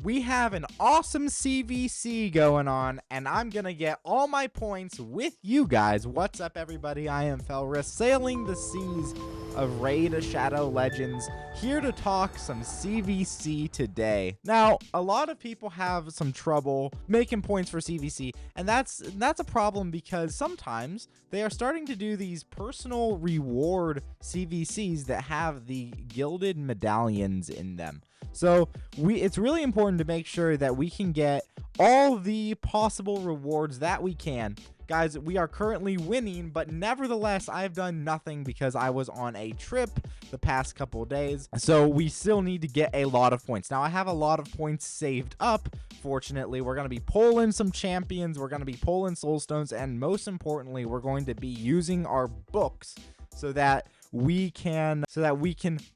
We have an awesome CVC going on, and I'm gonna get all my points with you guys. What's up, everybody? I am Felris, sailing the seas of Raid Shadow Legends, here to talk some CVC today. Now, a lot of people have some trouble making points for CVC, and that's a problem because sometimes they are starting to do these personal reward CVCs that have the gilded medallions in them. So it's really important to make sure that we can get all the possible rewards that we can. Guys, we are currently winning, but nevertheless, I've done nothing because I was on a trip the past couple days. So we still need to get a lot of points. Now, I have a lot of points saved up. Fortunately, we're going to be pulling some champions. We're going to be pulling Soulstones. And most importantly, we're going to be using our books so that we can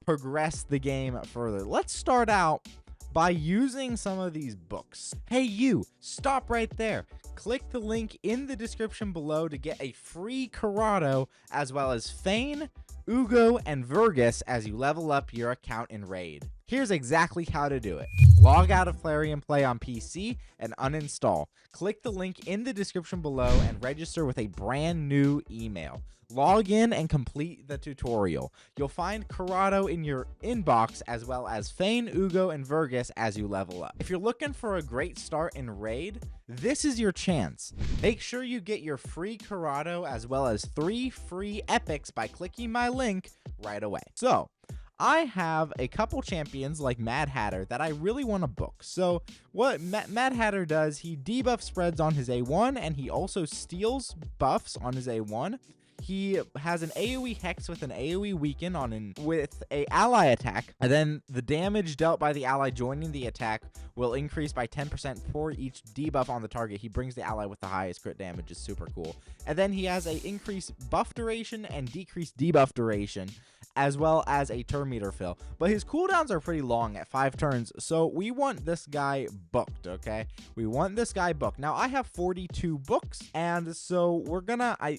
progress the game further. Let's start out by using some of these books. Hey, you, stop right there. Click the link in the description below to get a free Corrado, as well as Fane, Ugo, and Vergus as you level up your account in Raid. Here's exactly how to do it. Log out of Clarion Play on PC and uninstall. Click the link in the description below and register with a brand new email. Log in and complete the tutorial. You'll find Corrado in your inbox, as well as Fane, Ugo, and Vergus as you level up. If you're looking for a great start in Raid, this is your chance. Make sure you get your free Corrado as well as 3 free epics by clicking my link right away. So, I have a couple champions like Mad Hatter that I really want to book. So what Mad Hatter does, he debuff spreads on his A1, and he also steals buffs on his A1. He has an AoE Hex with an AoE Weaken with a ally attack, and then the damage dealt by the ally joining the attack will increase by 10% for each debuff on the target. He brings the ally with the highest crit damage, is super cool. And then he has a increased buff duration and decreased debuff duration, as well as a turn meter fill. But his cooldowns are pretty long at 5 turns, so we want this guy booked, okay? We want this guy booked. Now, I have 42 books, and so we're gonna, I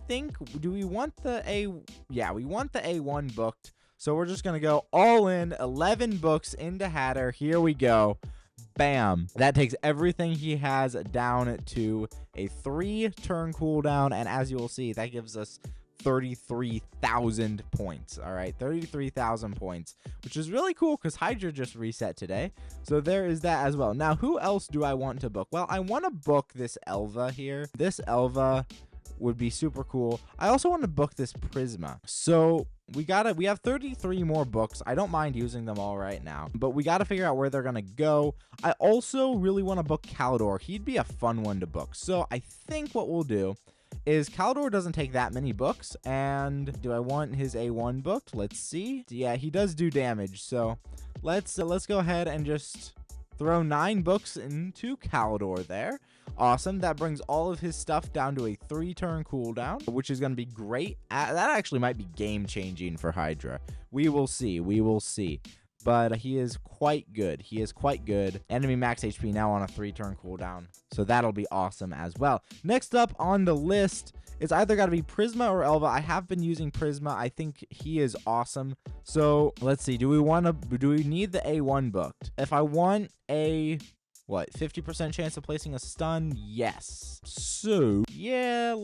think, do we want the we want the A1 booked. So we're just gonna go all in, 11 books into Hatter. Here we go. Bam. That takes everything he has down to a 3-turn cooldown, and as you will see, that gives us 33,000 points. All right, 33,000 points, which is really cool because Hydra just reset today. So there is that as well. Now, who else do I want to book? Well, I want to book this Elva here. This Elva would be super cool. I also want to book this Prisma. So we have 33 more books. I don't mind using them all right now, but we got to figure out where they're gonna go. I also really want to book Caldor. He'd be a fun one to book. So I think what we'll do is Caldor doesn't take that many books, and do I want his A1 booked? Let's see. Yeah, he does do damage, so let's go ahead and just throw 9 books into Caldor there. Awesome. That brings all of his stuff down to a 3-turn cooldown, which is going to be great. That actually might be game-changing for Hydra. We will see. We will see. But he is quite good. He is quite good. Enemy max HP now on a 3-turn cooldown, so that'll be awesome as well. Next up on the list, it's either got to be Prisma or Elva. I have been using Prisma. I think he is awesome. So let's see. Do we need the A1 booked? If I want a 50% chance of placing a stun? Yes. So yeah,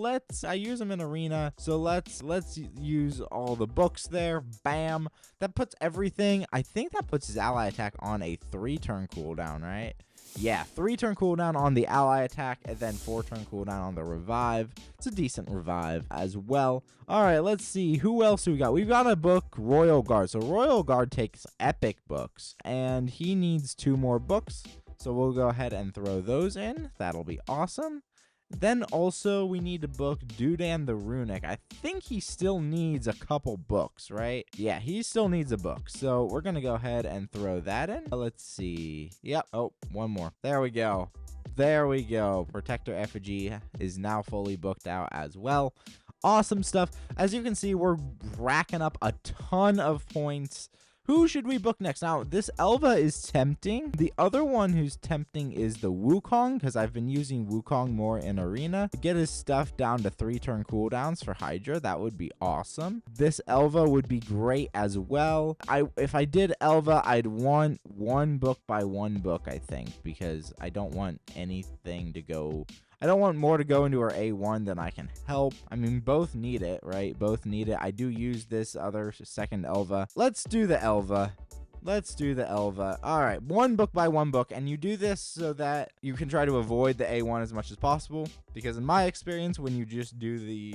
I use him in arena. So let's use all the books there. Bam. That puts everything. I think that puts his ally attack on a 3-turn cooldown, right? Yeah, 3-turn cooldown on the ally attack, and then 4-turn cooldown on the revive. It's a decent revive as well. All right, let's see. Who else do we got? We've got a book, Royal Guard. So Royal Guard takes epic books, and he needs 2 more books. So we'll go ahead and throw those in. That'll be awesome. Then also we need to book Dudan the Runic. I think he still needs a couple books, right? Yeah, he still needs a book. So we're going to go ahead and throw that in. Let's see. Yep. Oh, one more. There we go. There we go. Protector Effigy is now fully booked out as well. Awesome stuff. As you can see, we're racking up a ton of points Who should we book next? Now, this Elva is tempting. The other one who's tempting is the Wukong, because I've been using Wukong more in Arena. To get his stuff down to 3-turn cooldowns for Hydra, that would be awesome. This Elva would be great as well. If I did Elva, I'd want one book by one book, I think, because I don't want anything to go... I don't want more to go into our A1 than I can help. I mean, both need it, right? Both need it. I do use this other second Elva. Let's do the Elva. Let's do the Elva. All right, one book by one book, and you do this so that you can try to avoid the A1 as much as possible, because in my experience, when you just do the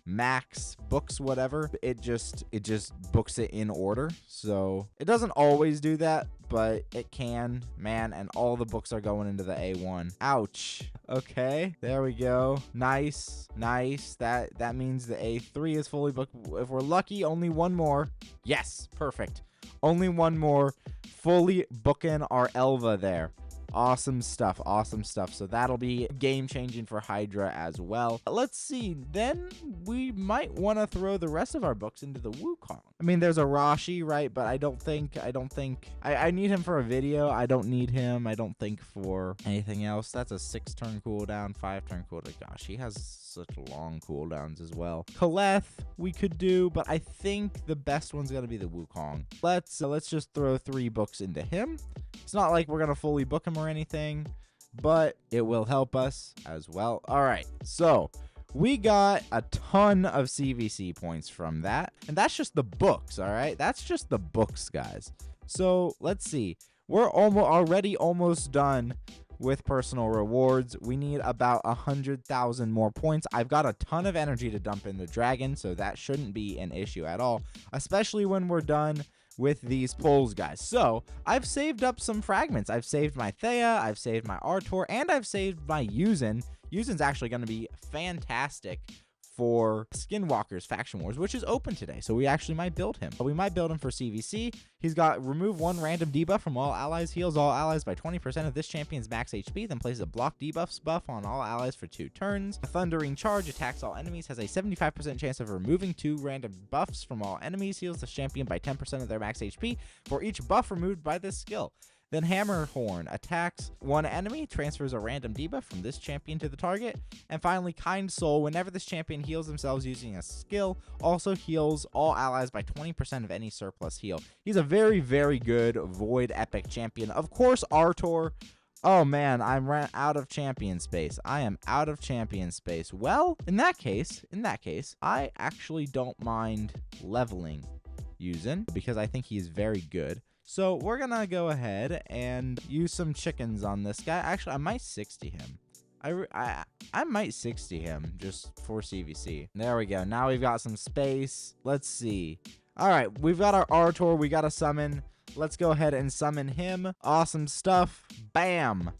max books whatever, it just books it in order. So it doesn't always do that, but it can, man. And all the books are going into the A1. Ouch. Okay, there we go. Nice. That means the A3 is fully booked. If we're lucky, only one more. Yes, perfect. Only one more. Fully booking our Elva there. Awesome stuff. So that'll be game-changing for Hydra as well. Let's see. Then we might want to throw the rest of our books into the Wukong. I mean, there's a Rashi, right? But I don't think I need him for a video. I don't need him, I don't think, for anything else. That's a 6-turn cooldown, 5-turn cooldown. Gosh, he has such long cooldowns as well. Kaleth we could do, but I think the best one's gonna be the Wukong. Let's just throw 3 books into him. It's not like we're gonna fully book him or anything, but it will help us as well. All right, so we got a ton of CVC points from that, and that's just the books. All right, that's just the books, guys. So let's see, we're already almost done with personal rewards. We need about 100,000 more points. I've got a ton of energy to dump in the dragon, so that shouldn't be an issue at all, especially when we're done with these pulls, guys. So I've saved up some fragments. I've saved my Taya, I've saved my Artor, and I've saved my Yuzen. Yuzen's actually going to be fantastic for Skinwalker's Faction Wars, which is open today, so we actually might build him. We might build him for CVC. He's got remove 1 random debuff from all allies, heals all allies by 20% of this champion's max HP, then places a block debuffs buff on all allies for 2 turns. A Thundering Charge attacks all enemies, has a 75% chance of removing 2 random buffs from all enemies, heals the champion by 10% of their max HP for each buff removed by this skill. Then Hammerhorn attacks 1 enemy, transfers a random debuff from this champion to the target. And finally, Kind Soul, whenever this champion heals themselves using a skill, also heals all allies by 20% of any surplus heal. He's a very, very good Void Epic champion. Of course, Artor. Oh man, I'm out of champion space. I am out of champion space. Well, in that case, I actually don't mind leveling Yuzen, because I think he's very good. So we're gonna go ahead and use some chickens on this guy. Actually, I might 60 him. I might 60 him just for CVC. There we go. Now we've got some space. Let's see. All right, we've got our Artor. We got a summon. Let's go ahead and summon him. Awesome stuff. Bam.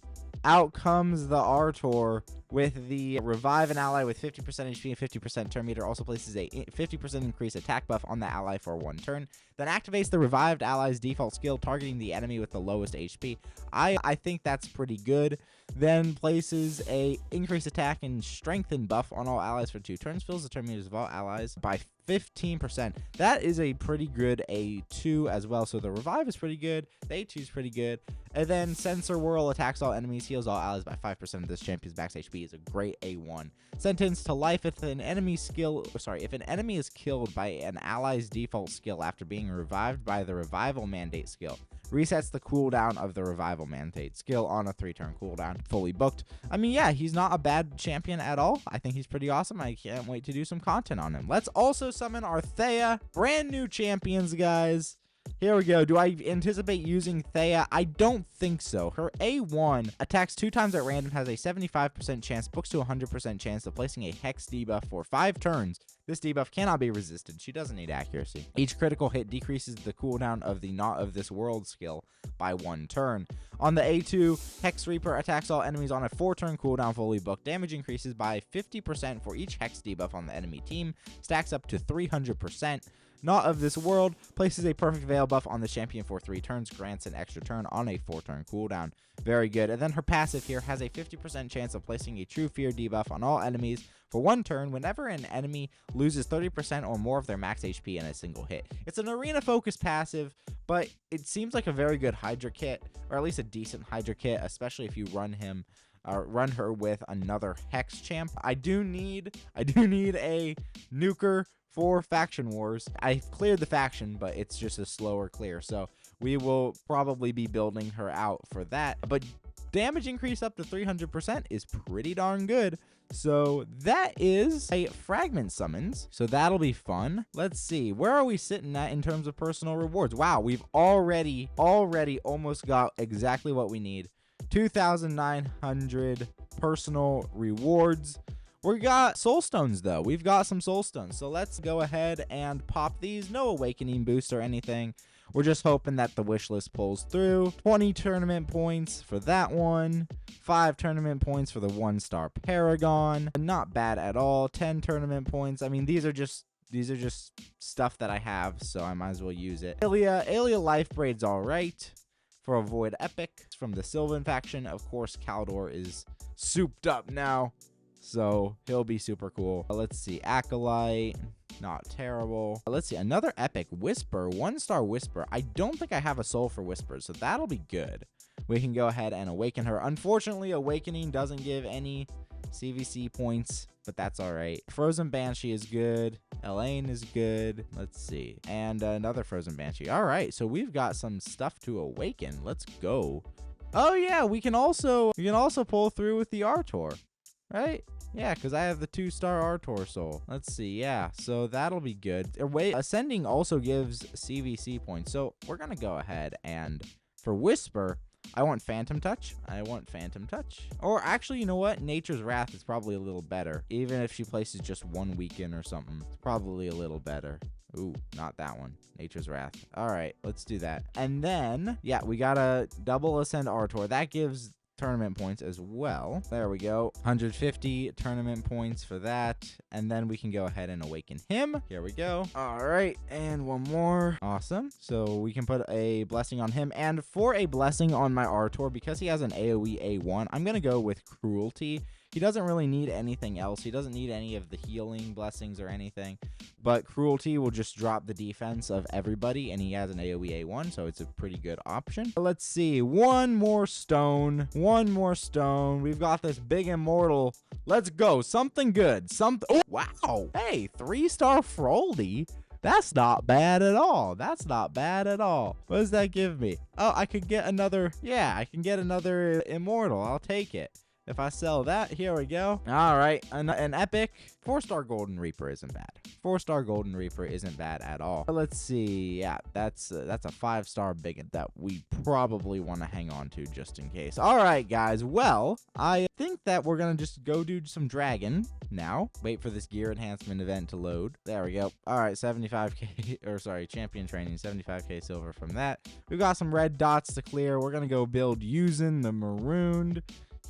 Out comes the Artor with the revive an ally with 50% HP and 50% turn meter. Also places a 50% increased attack buff on the ally for 1 turn. Then activates the revived ally's default skill, targeting the enemy with the lowest HP. I think that's pretty good. Then places a increased attack and strengthen buff on all allies for 2 turns. Fills the turn meters of all allies by 15%. That is a pretty good A2 as well. So the revive is pretty good. The A2 is pretty good. And then Sensor Whirl attacks all enemies, heals all allies by 5% of this champion's max HP. Is a great A1. Sentenced to life if an enemy is killed by an ally's default skill after being revived by the revival mandate skill. Resets the cooldown of the revival mandate skill on a 3-turn cooldown. Fully booked. I mean, yeah, he's not a bad champion at all. I think he's pretty awesome. I can't wait to do some content on him. Let's also summon our Taya. Brand new champions, guys. Here we go. Do I anticipate using Taya? I don't think so. Her A1 attacks 2 times at random, has a 75% chance, books to 100% chance of placing a Hex debuff for 5 turns. This debuff cannot be resisted. She doesn't need accuracy. Each critical hit decreases the cooldown of the Not of This World skill by 1 turn. On the A2, Hex Reaper attacks all enemies on a 4-turn cooldown, fully booked. Damage increases by 50% for each Hex debuff on the enemy team. Stacks up to 300%. not of this world. Places a perfect veil buff on the champion for 3 turns, grants an extra turn on a 4-turn cooldown. Very good. And then her passive here has a 50% chance of placing a true fear debuff on all enemies for 1 turn whenever an enemy loses 30% or more of their max HP in a single hit. It's an arena focused passive, but it seems like a very good Hydra kit, or at least a decent Hydra kit, especially if you run her with another Hex champ. I do need a nuker for Faction Wars. I've cleared the faction, but it's just a slower clear, so we will probably be building her out for that. But damage increase up to 300% is pretty darn good. So that is a fragment summons, so that'll be fun. Let's see, where are we sitting at in terms of personal rewards? Wow, we've already almost got exactly what we need. 2,900 personal rewards. We got Soulstones, though. We've got some Soulstones. So let's go ahead and pop these. No awakening boost or anything. We're just hoping that the wish list pulls through. 20 tournament points for that one. 5 tournament points for the 1-star Paragon. Not bad at all. 10 tournament points. I mean, these are just stuff that I have, so I might as well use it. Aelia Life Braid's all right. For a Void Epic from the Sylvan faction. Of course, Caldor is souped up now, so he'll be super cool. Let's see, Acolyte, not terrible. Let's see, another epic, Whisper, 1-star Whisper. I don't think I have a soul for Whisper, so that'll be good. We can go ahead and awaken her. Unfortunately, awakening doesn't give any CVC points, but that's all right. Frozen Banshee is good. Elaine is good. Let's see. And another Frozen Banshee. All right, so we've got some stuff to awaken. Let's go. Oh yeah, we can also pull through with the Artor, right? Yeah, because I have the 2-star Artor soul. Let's see. Yeah, so that'll be good. Ascending also gives CVC points, so we're gonna go ahead and for Whisper, I want Phantom Touch. Or actually, you know what? Nature's Wrath is probably a little better. Even if she places just 1 weaken or something, it's probably a little better. Ooh, not that one. Nature's Wrath. All right, let's do that. And then, yeah, we got a double Ascend Artor. That gives tournament points as well. There we go. 150 tournament points for that. And then we can go ahead and awaken him. Here we go. All right. And one more. Awesome. So we can put a blessing on him. And for a blessing on my Artor, because he has an AoE A1, I'm going to go with Cruelty. He doesn't really need anything else. He doesn't need any of the healing blessings or anything. But Cruelty will just drop the defense of everybody, and he has an AoE A1, so it's a pretty good option. Let's see. One more stone. We've got this big immortal. Let's go. Something good. Oh, wow. Hey, 3-star Froldy. That's not bad at all. What does that give me? Oh, I could get another. Yeah, I can get another immortal. I'll take it. If I sell that, here we go. All right, an epic 4-star Golden Reaper isn't bad. 4-star Golden Reaper isn't bad at all. Let's see. Yeah, that's a 5-star bigot that we probably want to hang on to just in case. All right, guys. Well, I think that we're gonna just go do some dragon now. Wait for this gear enhancement event to load. There we go. All right, 75k, or sorry, champion training, 75k silver from that. We've got some red dots to clear. We're gonna go build using the marooned.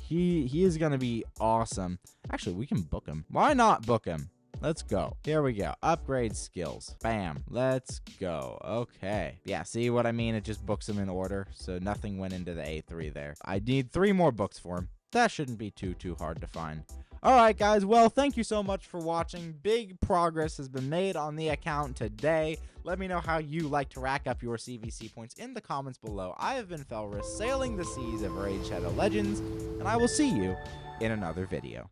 He is going to be awesome. Actually, we can book him. Why not book him? Let's go. Here we go. Upgrade skills. Bam. Let's go. Okay. Yeah, see what I mean? It just books him in order, so nothing went into the A3 there. I need 3 more books for him. That shouldn't be too hard to find. All right, guys. Well, thank you so much for watching. Big progress has been made on the account today. Let me know how you like to rack up your CVC points in the comments below. I have been Felris, sailing the seas of Raid Shadow Legends, and I will see you in another video.